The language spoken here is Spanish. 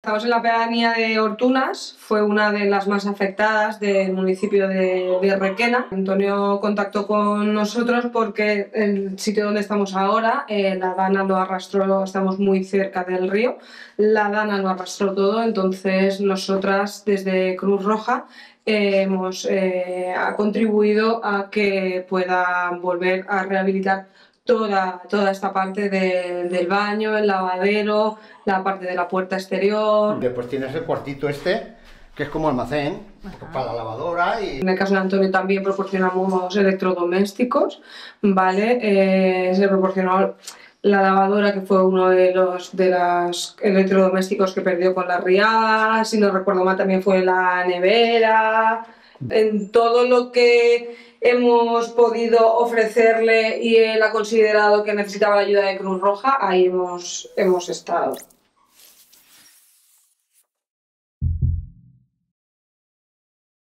Estamos en la pedanía de Ortunas, fue una de las más afectadas del municipio de Requena. Antonio contactó con nosotros porque el sitio donde estamos ahora, la Dana lo arrastró, estamos muy cerca del río, la Dana lo arrastró todo, entonces nosotras desde Cruz Roja ha contribuido a que pueda volver a rehabilitar toda esta parte del baño, el lavadero, la parte de la puerta exterior. Después tienes el cuartito este, que es como almacén, para la lavadora y... En el caso de Antonio también proporcionamos electrodomésticos, ¿vale? Se proporcionó la lavadora, que fue uno de los electrodomésticos que perdió con la riada, si no recuerdo mal también fue la nevera. En todo lo que hemos podido ofrecerle y él ha considerado que necesitaba la ayuda de Cruz Roja, ahí hemos estado.